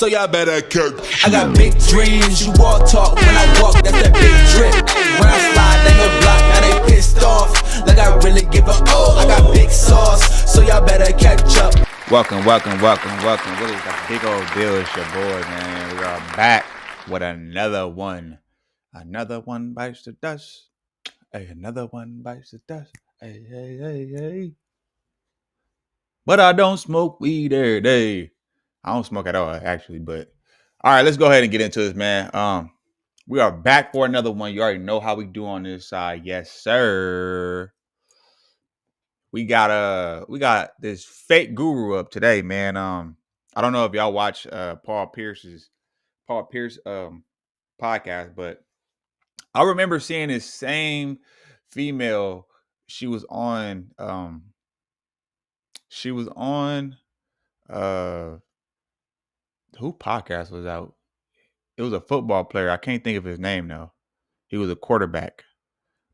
so y'all better catch. I got big dreams, you walk talk, when I walk, that's that big drip. When I slide down your block, now they pissed off, like I really give a oh. I got big sauce, so y'all better catch up. Welcome. What is that big old deal? It's your boy, man. We are back with another one. Another one bites the dust. Hey, another one bites the dust. Hey. But I don't smoke weed every day. I don't smoke at all, actually. But all right, let's go ahead and get into this, man. We are back for another one. You already know how we do on this side, yes, sir. We got this fake guru up today, man. I don't know if y'all watch Paul Pierce podcast, but I remember seeing this same female. She was on who podcast was out? It was a football player. I can't think of his name though. He was a quarterback.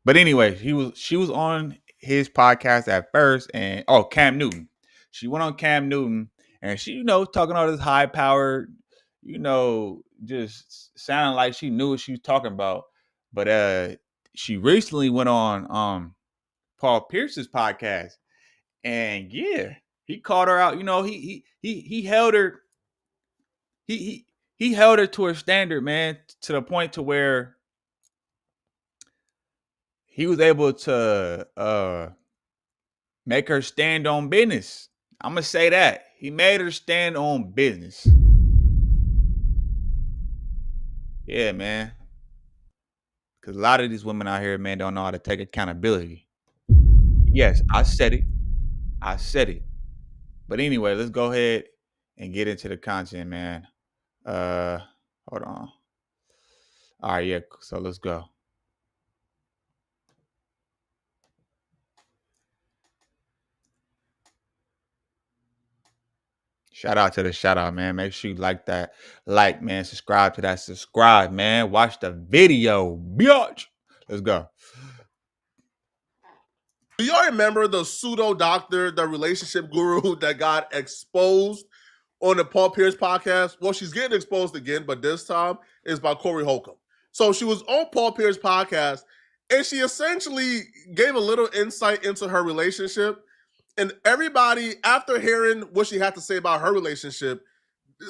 But anyway, she was on his podcast at first, and Cam Newton. She went on Cam Newton, and she, talking all this high powered, just sounding like she knew what she was talking about. But she recently went on Paul Pierce's podcast, and yeah, he called her out. He held her. He held her to her standard, man, to the point to where he was able to make her stand on business. I'm going to say that. He made her stand on business. Yeah, man. Because a lot of these women out here, man, don't know how to take accountability. Yes, I said it. But anyway, let's go ahead and get into the content, man. Hold on. All right, yeah. So let's go. Shout out to the shout out, man. Make sure you like, man. Subscribe to that subscribe, man. Watch the video, bitch. Let's go. Do y'all remember the pseudo doctor, the relationship guru that got exposed on the Paul Pierce podcast? Well, she's getting exposed again, but this time is by Corey Holcomb. So she was on Paul Pierce podcast, and she essentially gave a little insight into her relationship. And everybody, after hearing what she had to say about her relationship,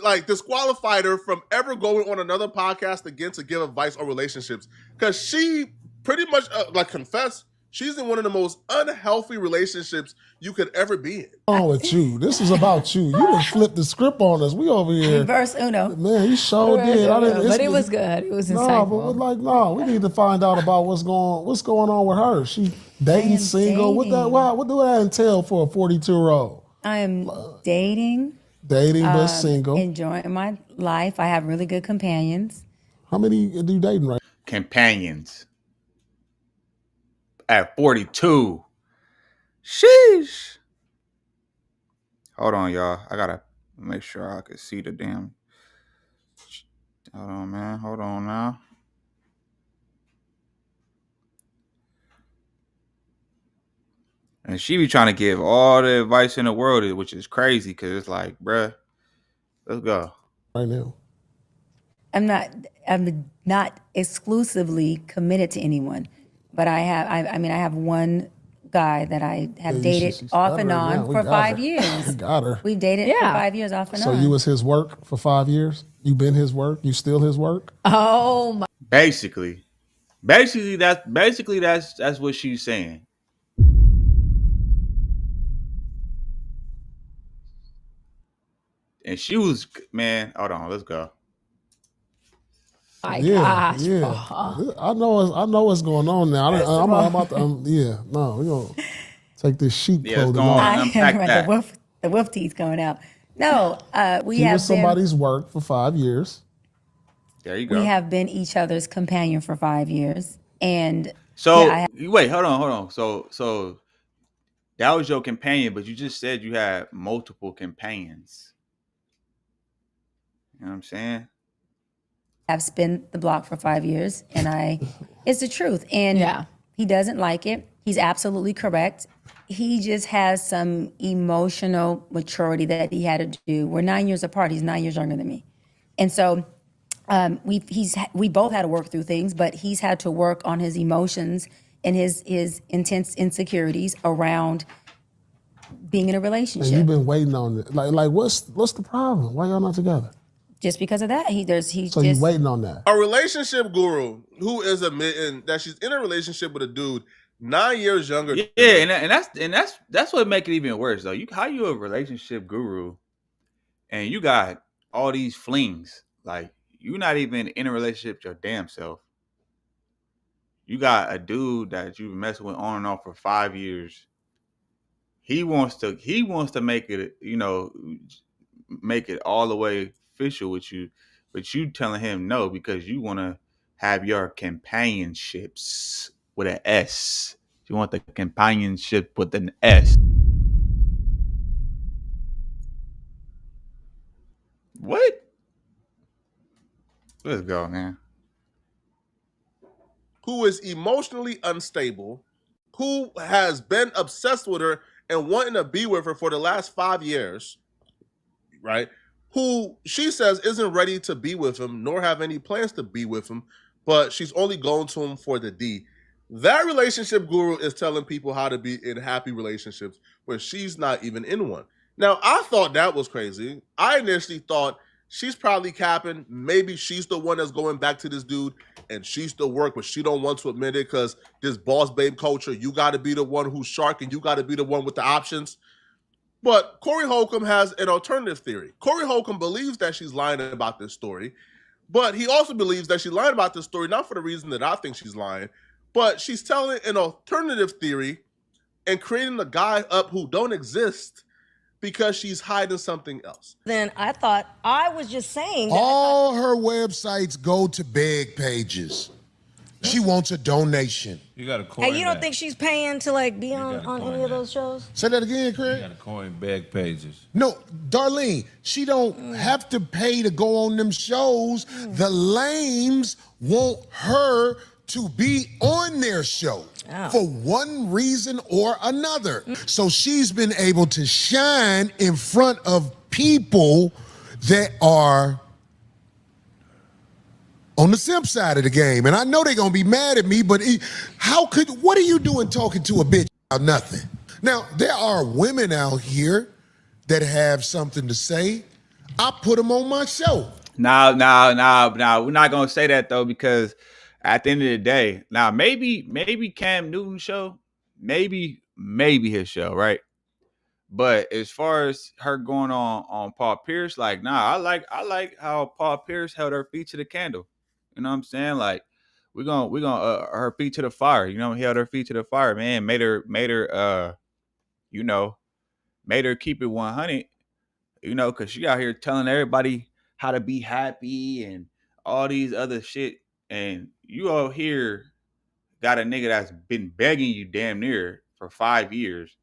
like disqualified her from ever going on another podcast again to give advice on relationships. Because she pretty much confessed she's in one of the most unhealthy relationships you could ever be in. On with you. This is about you. You done flipped the script on us. We over here. Reverse Uno. Man, you sure did. But it was good. It was insightful. But we need to find out about what's going on with her. She dating, single. Dating. What do that entail for a 42-year-old? I am dating. Dating, but single. Enjoying my life. I have really good companions. How many do you dating right now? Companions. At 42. Sheesh. Hold on, y'all. I gotta make sure I can see the damn. Hold on, man. Hold on now. And she be trying to give all the advice in the world, which is crazy because it's like, bruh, let's go. Right now. I'm not exclusively committed to anyone, but I have one guy that I have dated off and on for 5 years. We got her. We've dated for 5 years off and on. So you was his work for 5 years? You been his work? You still his work? Oh my. Basically that's what she's saying. And she was, man, hold on, let's go. Yeah. I know what's going on now. We're gonna take this sheep clothing off. The wolf teeth going out. No, he was somebody's work for 5 years. There you go. We have been each other's companion for 5 years, and so wait, hold on. So that was your companion, but you just said you had multiple companions. You know what I'm saying? I've spent the block for 5 years, and it's the truth. And he doesn't like it. He's absolutely correct. He just has some emotional maturity that he had to do. We're 9 years apart. He's 9 years younger than me. And so we both had to work through things, but he's had to work on his emotions and his intense insecurities around being in a relationship. And you've been waiting on it. Like what's the problem? Why y'all not together? Just because of that, So you waiting on that. A relationship guru who is admitting that she's in a relationship with a dude 9 years younger. Yeah, and that's what make it even worse though. How you a relationship guru, and you got all these flings. Like you're not even in a relationship with your damn self. You got a dude that you've been messing with on and off for 5 years. He wants to make it, make it all the way official with you, but you telling him no because you want to have your companionships with an S. You want the companionship with an S. What? Let's go, man. Who is emotionally unstable, who has been obsessed with her and wanting to be with her for the last 5 years, right? Who she says isn't ready to be with him, nor have any plans to be with him, but she's only going to him for the D. That relationship guru is telling people how to be in happy relationships where she's not even in one. Now, I thought that was crazy. I initially thought she's probably capping. Maybe she's the one that's going back to this dude and she's the work, but she don't want to admit it because this boss babe culture, you got to be the one who's shark and you got to be the one with the options. But Corey Holcomb has an alternative theory. Corey Holcomb believes that she's lying about this story, but he also believes that she's lying about this story, not for the reason that I think she's lying, but she's telling an alternative theory and creating a guy up who don't exist because she's hiding something else. Then I thought I was just saying that all her websites go to beg pages. She wants a donation. You got to coin Hey, you don't that. think she's paying to like be on any of those shows? Say that again, Craig. You got to coin beg pages. No, Darlene, she don't have to pay to go on them shows. The lames want her to be on their show for one reason or another. So she's been able to shine in front of people that are on the simp side of the game. And I know they're gonna be mad at me, but what are you doing talking to a bitch about nothing? Now, there are women out here that have something to say. I put them on my show. No, we're not gonna say that though, because at the end of the day, now maybe Cam Newton's show, maybe his show, right? But as far as her going on Paul Pierce, like, I like how Paul Pierce held her feet to the candle. You know what I'm saying? Like, we're gonna her feet to the fire. You know, he held her feet to the fire, man. Made her keep it 100. You know, because she out here telling everybody how to be happy and all these other shit. And you all here got a nigga that's been begging you damn near for 5 years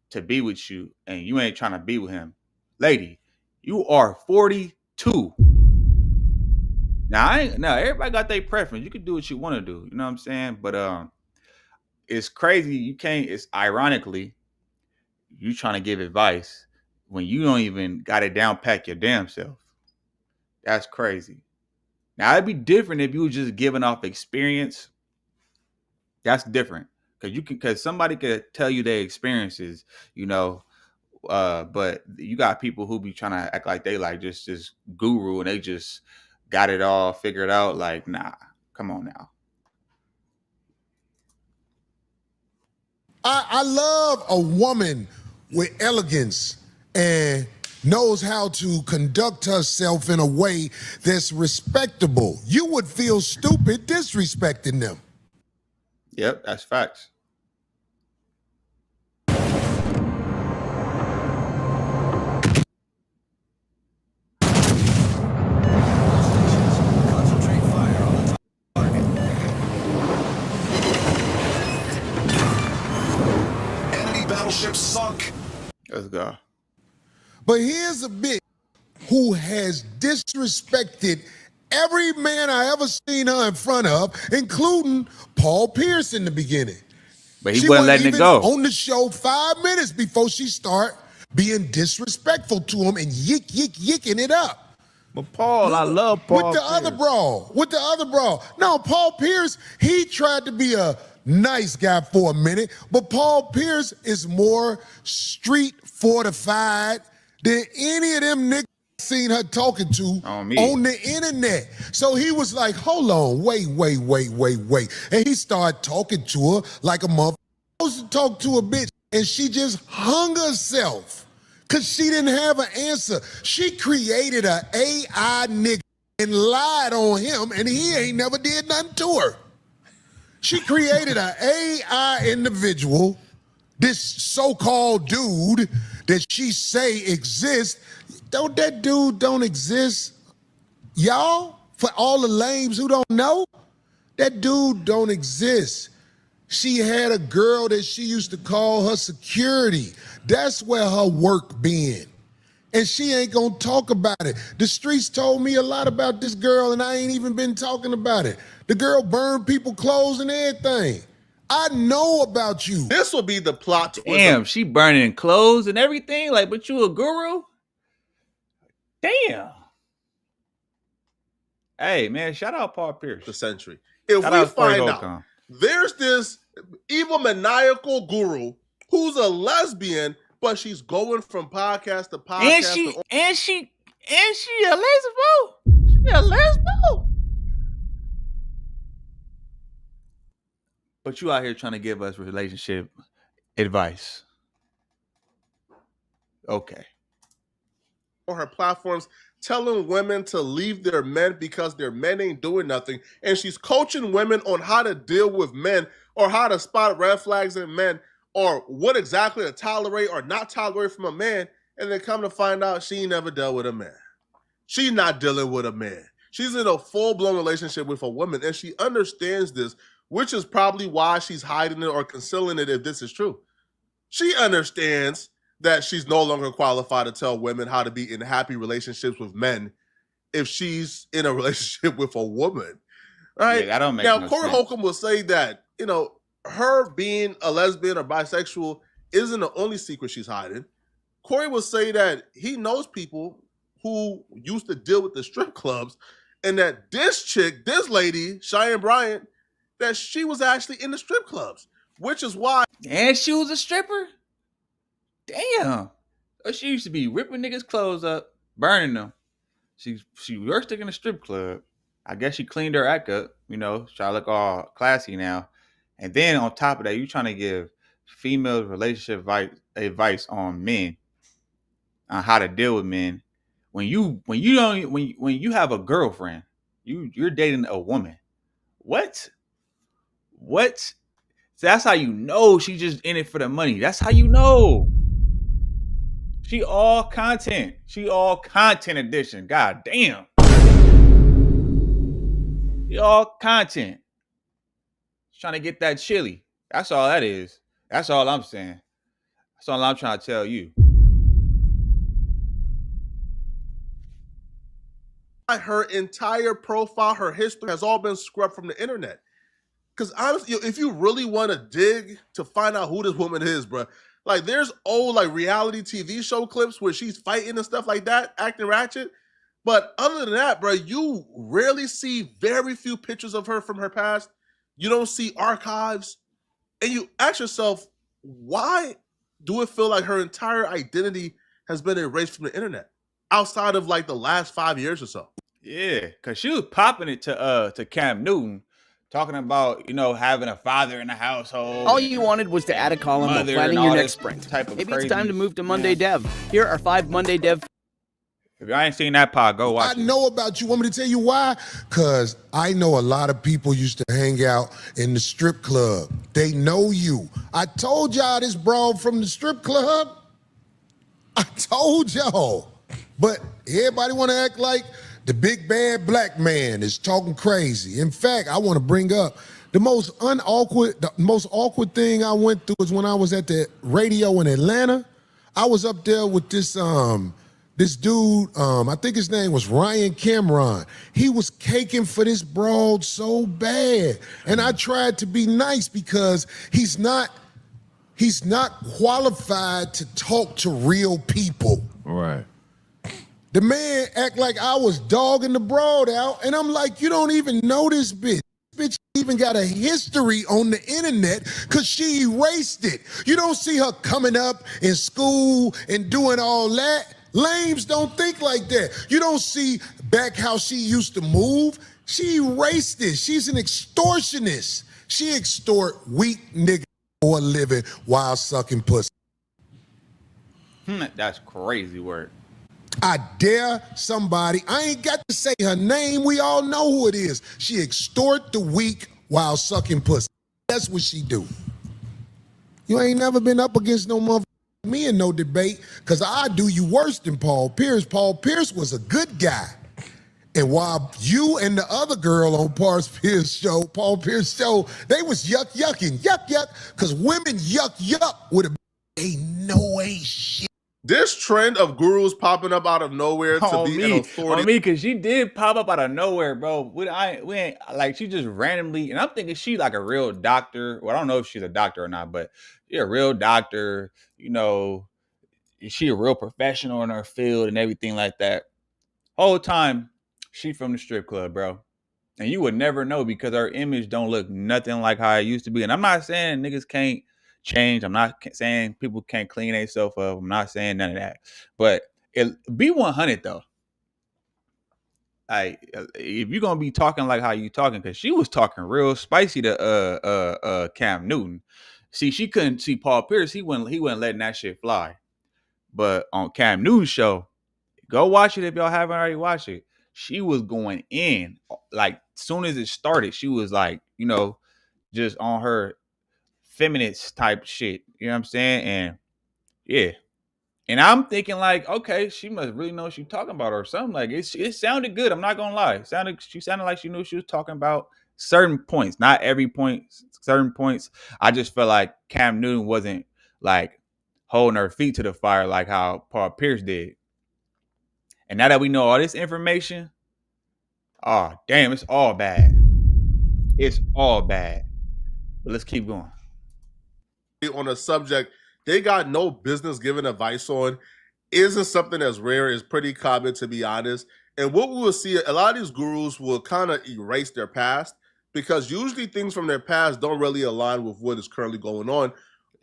to be with you, and you ain't trying to be with him. Lady, you are 42. Now, everybody got their preference. You can do what you want to do. You know what I'm saying? But it's crazy. It's ironically, you trying to give advice when you don't even got it down pack your damn self. That's crazy. Now, it'd be different if you were just giving off experience. That's different. Because somebody could tell you their experiences, but you got people who be trying to act like they like just guru and they just got it all figured out. Like, nah, come on now. I love a woman with elegance and knows how to conduct herself in a way that's respectable. You would feel stupid disrespecting them. Yep, that's facts. Enemy battleship sunk. Let's go. But here's a bitch who has disrespected every man I ever seen her in front of, including Paul Pierce in the beginning. But he wasn't letting it go. On the show 5 minutes before she start being disrespectful to him and yicking it up. But Paul, I love Paul. With the other bra. No, Paul Pierce, he tried to be a nice guy for a minute, but Paul Pierce is more street fortified than any of them niggas seen her talking to on the internet. So he was like, hold on, wait. And he started talking to her like a motherfucker supposed to talk to a bitch, and she just hung herself. Because she didn't have an answer. She created an AI nigga and lied on him, and he ain't never did nothing to her. She created an AI individual, this so-called dude that she say exists. That dude don't exist. Y'all, for all the lames who don't know, that dude don't exist. She had a girl that she used to call her security. That's where her work been. And she ain't gonna talk about it. The streets told me a lot about this girl, and I ain't even been talking about it. The girl burned people clothes and everything. I know about you. This will be the plot twist. Damn, she burning clothes and everything? Like, but you a guru? Damn. Hey, man, shout out Paul Pierce. The century. If Shout we out Corey find Holcomb. out there's this evil maniacal guru who's a lesbian, but she's going from podcast to podcast. And she a lesbo. She a lesbo. But you out here trying to give us relationship advice. Okay. On her platforms, telling women to leave their men because their men ain't doing nothing. And she's coaching women on how to deal with men or how to spot red flags in men or what exactly to tolerate or not tolerate from a man. And then come to find out she ain't never dealt with a man. She's not dealing with a man. She's in a full-blown relationship with a woman, and she understands this, which is probably why she's hiding it or concealing it if this is true. She understands that she's no longer qualified to tell women how to be in happy relationships with men if she's in a relationship with a woman, right? Yeah, that don't make now, no Corey sense. Holcomb will say that, her being a lesbian or bisexual isn't the only secret she's hiding. Corey will say that he knows people who used to deal with the strip clubs and that this lady, Cheyenne Bryant, that she was actually in the strip clubs, which is why. And she was a stripper? Damn. She used to be ripping niggas' clothes up, burning them. She worked in a strip club. I guess she cleaned her act up, try to look all classy now. And then on top of that, you trying to give female relationship advice on men, on how to deal with men. When you have a girlfriend, you're dating a woman. What? So that's how you know she's just in it for the money. That's how you know. She all content. She all content edition. God damn. She all content. She's trying to get that chili. That's all that is. That's all I'm saying. That's all I'm trying to tell you. Her entire profile, her history has all been scrubbed from the internet. Because honestly, if you really want to dig to find out who this woman is, bro, like there's old reality TV show clips where she's fighting and stuff like that, acting ratchet. But other than that, bro, you rarely see very few pictures of her from her past. You don't see archives. And you ask yourself, why do it feel like her entire identity has been erased from the internet outside of the last 5 years or so? Yeah, because she was popping it to Cam Newton, talking about, having a father in the household. All you wanted was to add a column while planning your next sprint. Maybe it's time to move to Monday Dev. Here are 5 Monday Dev. If y'all ain't seen that pod, go watch it. I know about you. Want me to tell you why? Because I know a lot of people used to hang out in the strip club. They know you. I told y'all this broad from the strip club. I told y'all. But everybody want to act like the big bad black man is talking crazy. In fact, I want to bring up the most awkward thing I went through was when I was at the radio in Atlanta. I was up there with this dude, I think his name was Ryan Cameron. He was caking for this broad so bad. And I tried to be nice because he's not qualified to talk to real people. Right. The man act like I was dogging the broad out, and I'm like, you don't even know this bitch. Bitch even got a history on the internet because she erased it. You don't see her coming up in school and doing all that. Lames don't think like that. You don't see back how she used to move. She erased it. She's an extortionist. She extort weak niggas for a living while sucking pussy. That's crazy work. I dare somebody, I ain't got to say her name, we all know who it is. She extort the weak while sucking pussy. That's what she do. You ain't never been up against no motherfucker me in no debate, because I do you worse than Paul Pierce. Paul Pierce was a good guy. And while you and the other girl on Paul Pierce show, they was yucking, because women yuck with a ain't no way shit. This trend of gurus popping up out of nowhere to be an authority. On me, because she did pop up out of nowhere, bro. We ain't like, she just randomly, and I'm thinking she like a real doctor. Well, I don't know if she's a doctor or not, but she's a real doctor. You know, she a real professional in her field and everything like that. Whole time, she from the strip club, bro. And you would never know because her image don't look nothing like how it used to be. And I'm not saying niggas can't change. I'm not saying people can't clean themselves up. I'm not saying none of that. But be 100 though. Like, if you're gonna be talking like how you talking, because she was talking real spicy to Cam Newton. See, she couldn't see Paul Pierce. He wasn't letting that shit fly. But on Cam Newton's show, go watch it if y'all haven't already watched it. She was going in, like, soon as it started, she was like, you know, just on her feminist type shit. You know what I'm saying? And yeah. And I'm thinking like, okay, she must really know what she's talking about or something. Like, it sounded good. I'm not gonna lie. She sounded like she knew she was talking about certain points, not every point, certain points. I just felt like Cam Newton wasn't like holding her feet to the fire like how Paul Pierce did. And now that we know all this information, oh, damn, it's all bad. It's all bad. But let's keep going. On a subject they got no business giving advice on isn't something as rare. It's pretty common, to be honest. And what we will see, a lot of these gurus will kind of erase their past because usually things from their past don't really align with what is currently going on,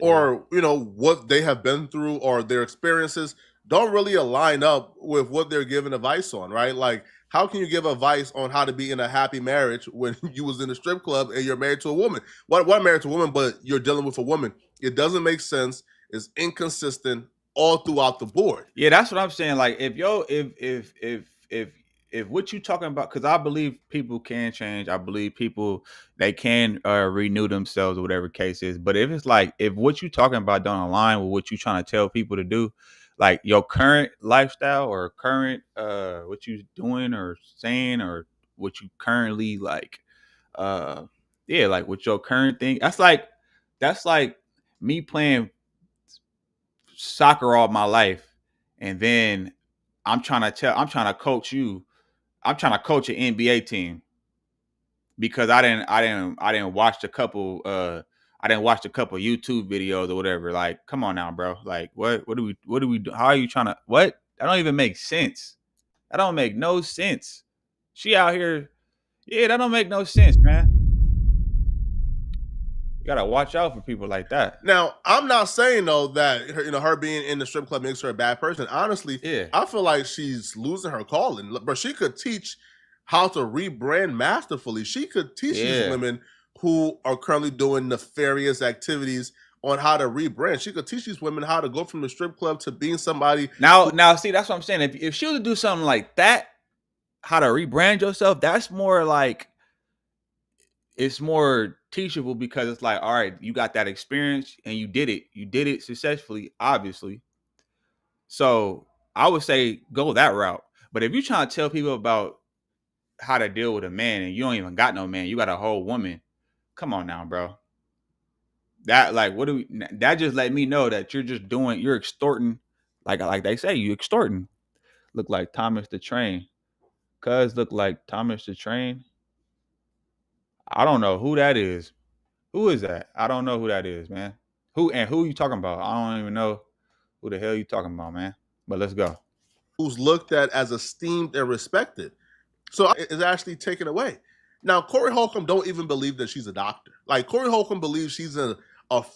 or you know what they have been through, or their experiences don't really align up with what they're giving advice on, right? Like, how can you give advice on how to be in a happy marriage when you was in a strip club and you're married to a woman? What married to a woman, but you're dealing with a woman? It doesn't make sense. It's inconsistent all throughout the board. Yeah, that's what I'm saying. Like, if what you talking about, because I believe people can change. I believe people, they can renew themselves or whatever case is. But if it's like, if what you talking about don't align with what you trying to tell people to do, like your current lifestyle or current what you doing or saying or what you currently like, yeah, like with your current thing, that's like me playing soccer all my life, and then I'm trying to coach you. I'm trying to coach an NBA team because I didn't watch a couple YouTube videos or whatever. Like, come on now, bro. Like, what do we do? How are you trying to, what? That don't even make sense. That don't make no sense. She out here, yeah, that don't make no sense, man. You gotta watch out for people like that. Now, I'm not saying though that her being in the strip club makes her a bad person. Honestly, Yeah. I feel like she's losing her calling. But she could teach how to rebrand masterfully. She could teach these women who are currently doing nefarious activities on how to rebrand. She could teach these women how to go from the strip club to being somebody. Now, see, that's what I'm saying. If she was to do something like that, how to rebrand yourself, that's more like, it's more teachable because it's like, all right, you got that experience and you did it successfully, obviously. So I would say go that route. But if you're trying to tell people about how to deal with a man and you don't even got no man, you got a whole woman, come on now, bro. That, like, that just let me know that you're extorting, like they say, you extorting. Look like Thomas the Train. Cuz look like Thomas the Train. I don't know who that is. Who is that? I don't know who that is, man. Who you talking about? I don't even know who the hell you talking about, man. But let's go. who's looked at as esteemed and respected. So it's actually taken away. Now, Corey Holcomb don't even believe that she's a doctor. Like, Corey Holcomb believes she's a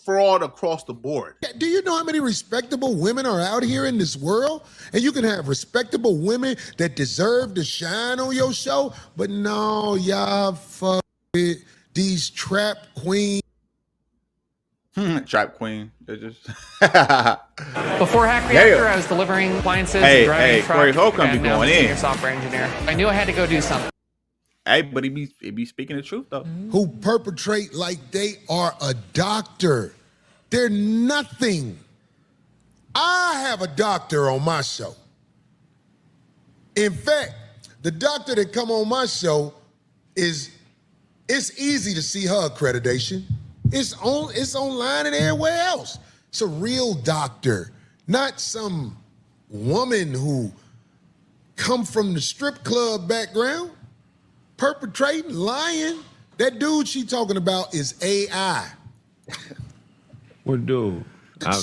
fraud across the board. Do you know how many respectable women are out here in this world? And you can have respectable women that deserve to shine on your show, but no, y'all fuck with these trap queens. Trap queen. They're just Before Hack Reactor, I was delivering appliances and driving a truck. Corey Holcomb be and now I'm going a senior in. software engineer. I knew I had to go do something. Hey, but he be speaking the truth though. Who perpetrate like they are a doctor. They're nothing. I have a doctor on my show. In fact, the doctor that come on my show it's easy to see her accreditation. It's online and everywhere else. It's a real doctor, not some woman who come from the strip club background, perpetrating, lying. That dude she talking about is AI. What dude?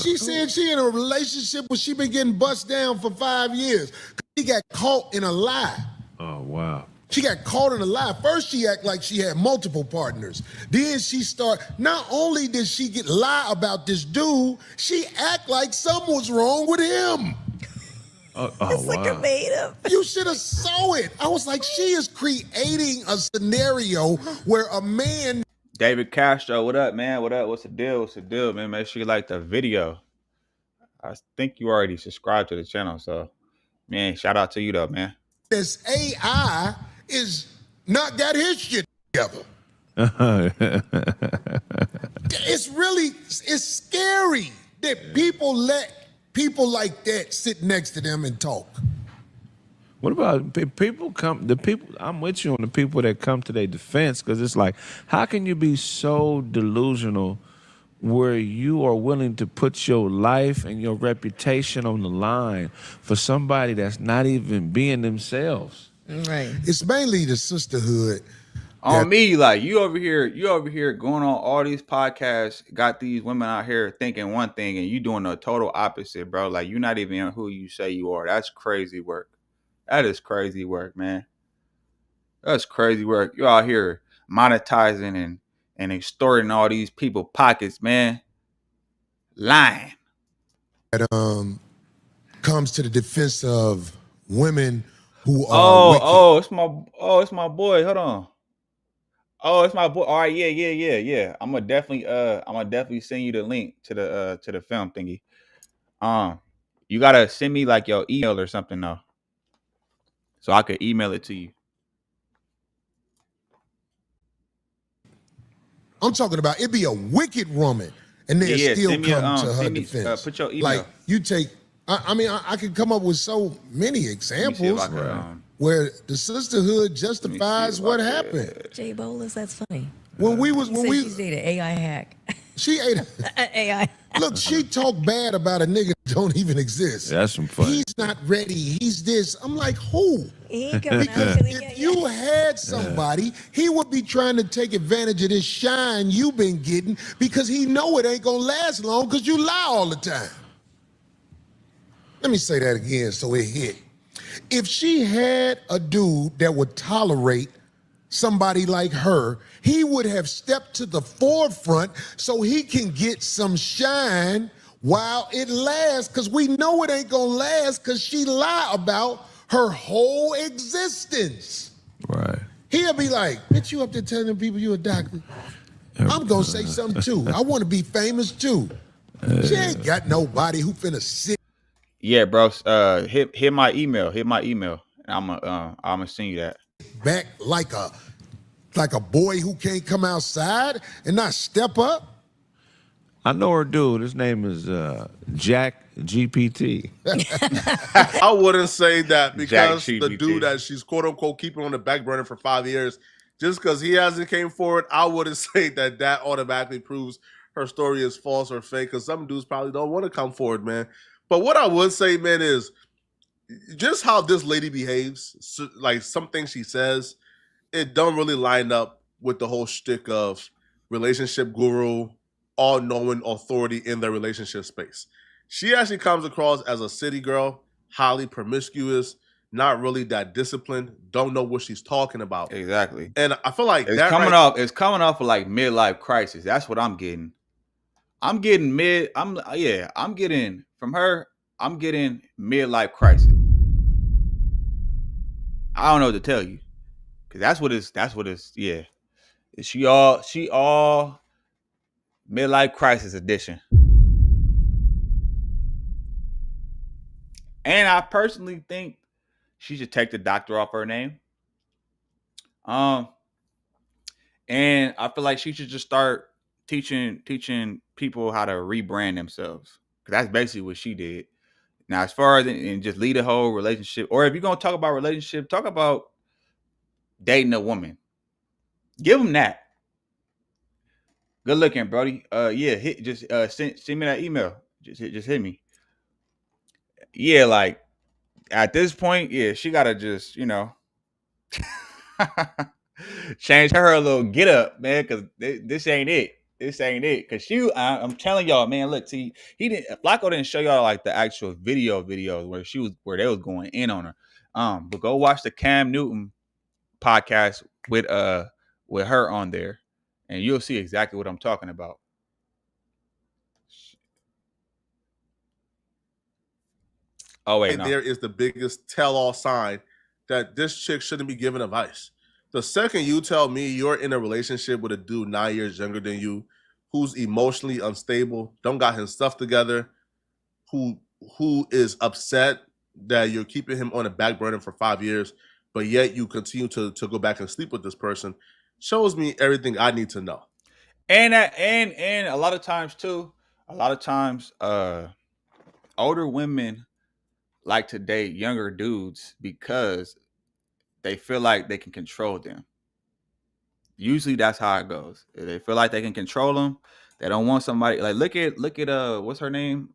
She said she in a relationship where she been getting bust down for 5 years. She got caught in a lie. Oh, wow. She got caught in a lie. First, she act like she had multiple partners. Then not only did she lie about this dude, she act like something was wrong with him. It's like a made up. You should have saw it. I was like, she is creating a scenario where a man. David Castro, what up, man? What up? What's the deal? What's the deal, man? Make sure you like the video. I think you already subscribed to the channel, so man, shout out to you though, man. This AI is not got his shit together. It's scary that people let people like that sit next to them and talk. What about people I'm with you on the people that come to their defense, because it's like, how can you be so delusional where you are willing to put your life and your reputation on the line for somebody that's not even being themselves? Right. It's mainly the sisterhood. On me, like you over here going on all these podcasts, got these women out here thinking one thing and you doing the total opposite, bro. Like you're not even who you say you are. That's crazy work. That is crazy work, man. That's crazy work. You're out here monetizing and extorting all these people's pockets, man. Lying. That comes to the defense of women who are wicked. It's my boy. Hold on. Oh, it's my boy. All right, yeah. I'm gonna definitely send you the link to the film thingy. You gotta send me like your email or something though, so I could email it to you. I'm talking about it be a wicked woman, and they still come to her defense. Put your email. Like you take. I could come up with so many examples where the sisterhood justifies what happened. Jay Bolas, that's funny. She's dated AI hack. She ate AI. Look, she talked bad about a nigga that don't even exist. That's some fun. He's not ready. He's this. I'm like, who? Because if you had somebody, he would be trying to take advantage of this shine you've been getting because he know it ain't gonna last long because you lie all the time. Let me say that again so it hit. If she had a dude that would tolerate somebody like her, he would have stepped to the forefront so he can get some shine while it lasts, because we know it ain't gonna last because she lie about her whole existence. Right. He'll be like, bitch, you up there telling people you a doctor? I'm gonna say something too. I wanna be famous too. She ain't got nobody who finna sit. Yeah, bro. Hit my email. I'm gonna send you that. Back like a boy who can't come outside and not step up. I know her dude. His name is Jack GPT. I wouldn't say that because the dude that she's quote unquote keeping on the back burner for 5 years, just because he hasn't came forward, I wouldn't say that automatically proves her story is false or fake, because some dudes probably don't want to come forward, man. But what I would say, man, is just how this lady behaves, so, like some things she says, it don't really line up with the whole shtick of relationship guru, all-knowing authority in the relationship space. She actually comes across as a city girl, highly promiscuous, not really that disciplined, don't know what she's talking about. Exactly. And I feel like it's coming off of like midlife crisis. That's what I'm getting. I'm getting from her, I'm getting midlife crisis. I don't know what to tell you. Cause that's what it's yeah. She all midlife crisis edition. And I personally think she should take the doctor off her name. And I feel like she should just start teaching people how to rebrand themselves. Cause that's basically what she did. Now, as far as and just lead a whole relationship, or if you're gonna talk about relationship, talk about dating a woman. Give them that. Good looking, Brody. Send me that email. Just hit me. Yeah, like at this point, yeah, she gotta just, change her little get up, man, because this ain't it. This ain't it. Cause I'm telling y'all, man, look, see, Flacco didn't show y'all like the actual videos where they was going in on her. But go watch the Cam Newton podcast with her on there, and you'll see exactly what I'm talking about. Oh wait, no. There is the biggest tell-all sign that this chick shouldn't be giving advice. The second you tell me you're in a relationship with a dude 9 years younger than you, who's emotionally unstable, don't got his stuff together, who is upset that you're keeping him on a back burner for 5 years, but yet you continue to go back and sleep with this person, shows me everything I need to know. And a lot of times too, older women like to date younger dudes because they feel like they can control them. Usually that's how it goes. They feel like they can control them. They don't want somebody like look at what's her name?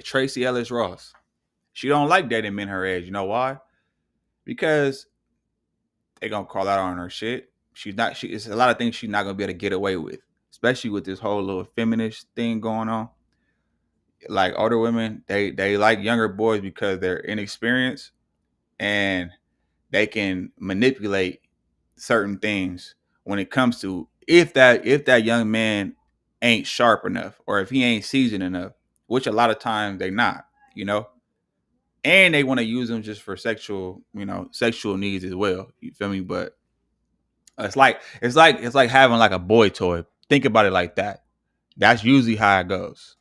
Tracy Ellis Ross. She don't like dating men her age. You know why? Because they gonna call out on her shit. It's a lot of things she's not gonna be able to get away with, especially with this whole little feminist thing going on. Like older women, they like younger boys because they're inexperienced and they can manipulate certain things when it comes to if that young man ain't sharp enough or if he ain't seasoned enough, which a lot of times they not, and they want to use them just for sexual needs as well. You feel me? But it's like having like a boy toy. Think about it like that. That's usually how it goes.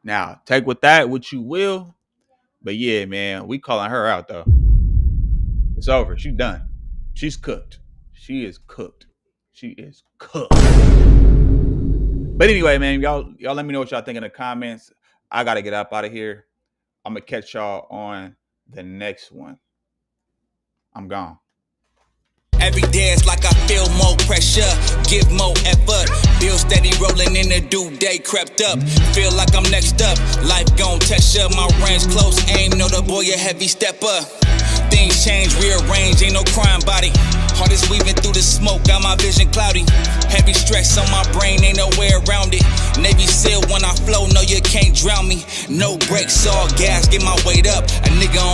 Now, take with that what you will. But yeah, man, we calling her out though. It's over. She's done. She's cooked. She is cooked. She is cooked. But anyway, man, y'all let me know what y'all think in the comments. I gotta get up out of here. I'm gonna catch y'all on the next one. I'm gone. Every day it's like I feel more pressure, give more effort. Bill steady rolling in the due day crept up. Feel like I'm next up, life gon' test ya. My range close, aim, know the boy a heavy stepper. Things change, rearrange, ain't no crime body. Heart is weaving through the smoke, got my vision cloudy. Heavy stress on my brain, ain't no way around it. Navy SEAL when I flow, no you can't drown me. No brakes, all gas, get my weight up. A nigga on